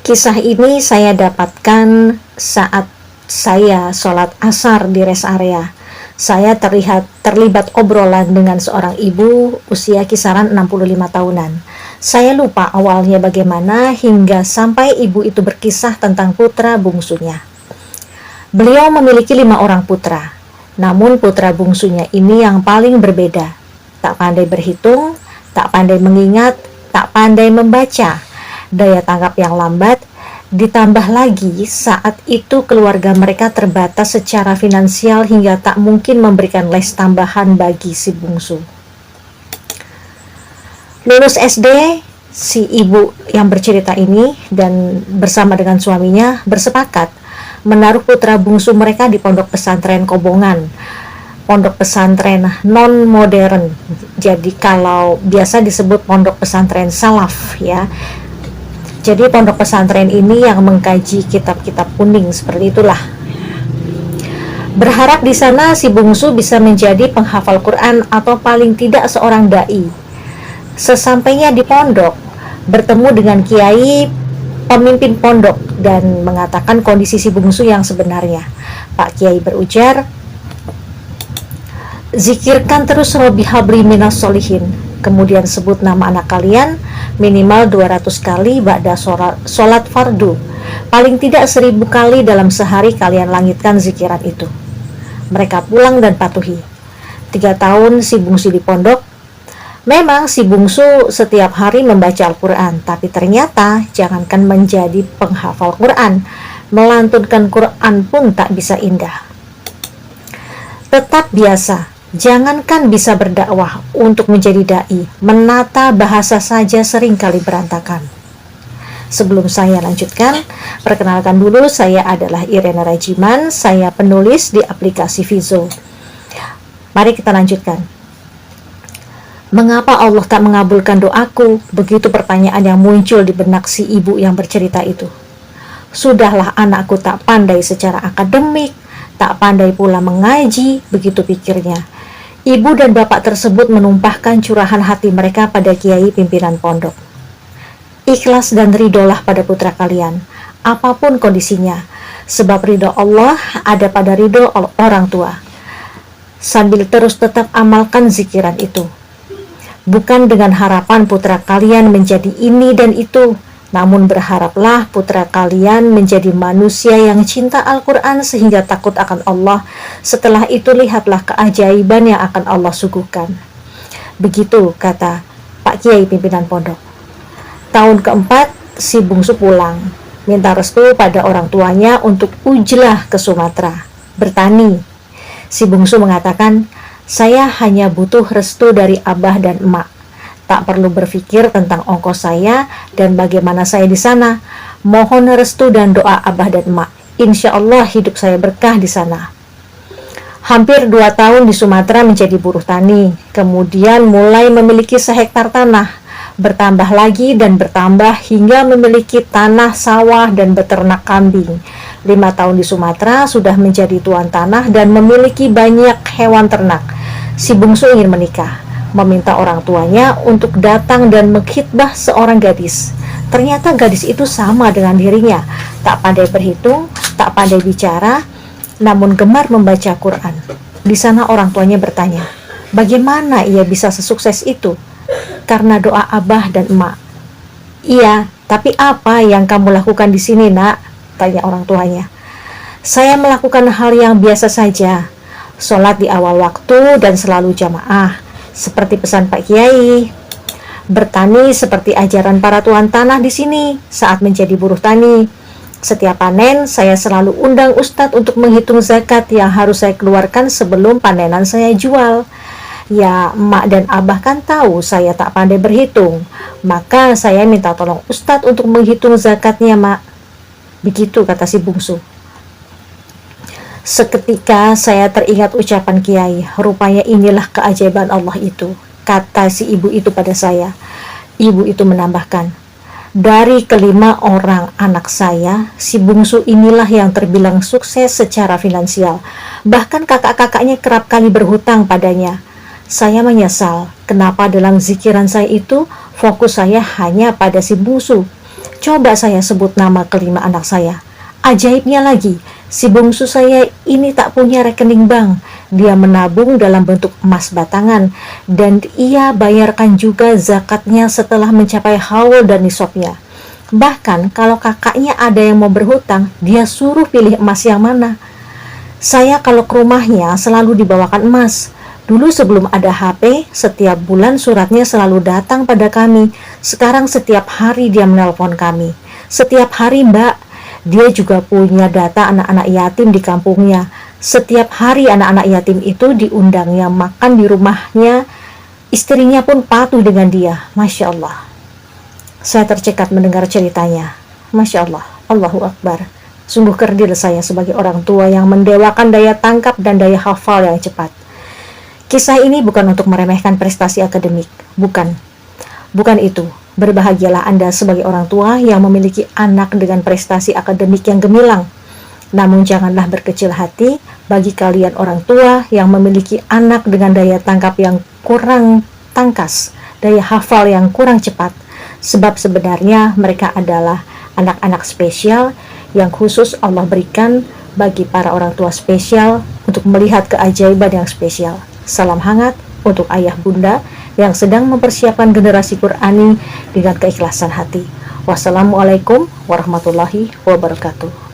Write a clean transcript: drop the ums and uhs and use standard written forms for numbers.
Kisah ini saya dapatkan saat saya sholat asar di rest area. Saya terlibat obrolan dengan seorang ibu usia kisaran 65 tahunan. Saya lupa awalnya bagaimana hingga sampai ibu itu berkisah tentang putra bungsunya. Beliau memiliki 5 orang putra, namun putra bungsunya ini yang paling berbeda. Tak pandai berhitung, tak pandai mengingat, tak pandai membaca, daya tangkap yang lambat, ditambah lagi saat itu keluarga mereka terbatas secara finansial hingga tak mungkin memberikan les tambahan bagi si bungsu. Lulus SD, si ibu yang bercerita ini dan bersama dengan suaminya bersepakat menaruh putra bungsu mereka di pondok pesantren Kobongan, pondok pesantren non-modern. Jadi kalau biasa disebut pondok pesantren salaf ya. Jadi pondok pesantren ini yang mengkaji kitab-kitab kuning, seperti itulah. Berharap di sana si bungsu bisa menjadi penghafal Quran atau paling tidak seorang dai. Sesampainya di pondok, bertemu dengan kiai pemimpin pondok dan mengatakan kondisi si bungsu yang sebenarnya. Pak Kiai berujar, "Zikirkan terus Rabbi habli minas solihin. Kemudian sebut nama anak kalian minimal 200 kali ba'da sholat fardu. Paling tidak 1000 kali dalam sehari kalian langitkan zikiran itu." Mereka pulang dan patuhi. 3 tahun si bungsu di pondok. Memang si bungsu setiap hari membaca Al-Quran, tapi ternyata jangankan menjadi penghafal Quran, melantunkan Quran pun tak bisa indah. Tetap biasa. Jangankan bisa berdakwah untuk menjadi dai, menata bahasa saja seringkali berantakan. Sebelum saya lanjutkan, perkenalkan dulu, saya adalah Irena Rajiman, saya penulis di aplikasi Vizo. Mari kita lanjutkan. Mengapa Allah tak mengabulkan doaku? Begitu pertanyaan yang muncul di benak si ibu yang bercerita itu. Sudahlah anakku tak pandai secara akademik, tak pandai pula mengaji, begitu pikirnya. Ibu dan bapak tersebut menumpahkan curahan hati mereka pada kiai pimpinan pondok. Ikhlas dan ridolah pada putra kalian, apapun kondisinya, sebab ridho Allah ada pada ridho orang tua. Sambil terus tetap amalkan zikiran itu. Bukan dengan harapan putra kalian menjadi ini dan itu, namun berharaplah putra kalian menjadi manusia yang cinta Al-Quran sehingga takut akan Allah. Setelah itu lihatlah keajaiban yang akan Allah suguhkan. Begitu kata Pak Kiai pimpinan pondok. Tahun keempat si bungsu pulang, minta restu pada orang tuanya untuk ujlah ke Sumatera, bertani. Si bungsu mengatakan, "Saya hanya butuh restu dari abah dan emak. Tak perlu berpikir tentang ongkos saya dan bagaimana saya di sana. Mohon restu dan doa abah dan emak. Insya Allah hidup saya berkah di sana." Hampir 2 tahun di Sumatera menjadi buruh tani. Kemudian mulai memiliki sehektar tanah. Bertambah lagi dan bertambah hingga memiliki tanah sawah dan beternak kambing. 5 tahun di Sumatera sudah menjadi tuan tanah dan memiliki banyak hewan ternak. Si bungsu ingin menikah, meminta orang tuanya untuk datang dan mengkhitbah seorang gadis. Ternyata gadis itu sama dengan dirinya, tak pandai berhitung, tak pandai bicara, namun gemar membaca Quran. Di sana orang tuanya bertanya, bagaimana ia bisa sesukses itu? Karena doa abah dan emak. "Iya, tapi apa yang kamu lakukan di sini, nak?" tanya orang tuanya. "Saya melakukan hal yang biasa saja. Sholat di awal waktu dan selalu jamaah, seperti pesan Pak Kiai. Bertani seperti ajaran para tuan tanah di sini saat menjadi buruh tani. Setiap panen, saya selalu undang ustadz untuk menghitung zakat yang harus saya keluarkan sebelum panenan saya jual. Ya, emak dan abah kan tahu saya tak pandai berhitung, maka saya minta tolong ustadz untuk menghitung zakatnya, mak." Begitu kata si bungsu. Seketika saya teringat ucapan kiai, rupanya inilah keajaiban Allah itu, kata si ibu itu pada saya. Ibu itu menambahkan, dari kelima orang anak saya, si bungsu inilah yang terbilang sukses secara finansial. Bahkan kakak-kakaknya kerap kali berhutang padanya. Saya menyesal kenapa dalam zikiran saya itu fokus saya hanya pada si bungsu. Coba saya sebut nama kelima anak saya. Ajaibnya lagi, si bungsu saya ini tak punya rekening bank. Dia menabung dalam bentuk emas batangan, dan ia bayarkan juga zakatnya setelah mencapai haul dan nisabnya. Bahkan kalau kakaknya ada yang mau berhutang, dia suruh pilih emas yang mana. Saya kalau ke rumahnya selalu dibawakan emas. Dulu sebelum ada HP, setiap bulan suratnya selalu datang pada kami. Sekarang setiap hari dia menelpon kami. Setiap hari, Mbak. Dia juga punya data anak-anak yatim di kampungnya. Setiap hari anak-anak yatim itu diundangnya makan di rumahnya. Istrinya pun patuh dengan dia. Masya Allah. Saya tercekat mendengar ceritanya. Masya Allah. Allahu Akbar. Sungguh kerdil saya sebagai orang tua yang mendewakan daya tangkap dan daya hafal yang cepat. Kisah ini bukan untuk meremehkan prestasi akademik, bukan itu. Berbahagialah Anda sebagai orang tua yang memiliki anak dengan prestasi akademik yang gemilang. Namun janganlah berkecil hati bagi kalian orang tua yang memiliki anak dengan daya tangkap yang kurang tangkas, daya hafal yang kurang cepat. Sebab sebenarnya mereka adalah anak-anak spesial yang khusus Allah berikan bagi para orang tua spesial untuk melihat keajaiban yang spesial. Salam hangat untuk ayah bunda yang sedang mempersiapkan generasi Qurani dengan keikhlasan hati. Wassalamualaikum warahmatullahi wabarakatuh.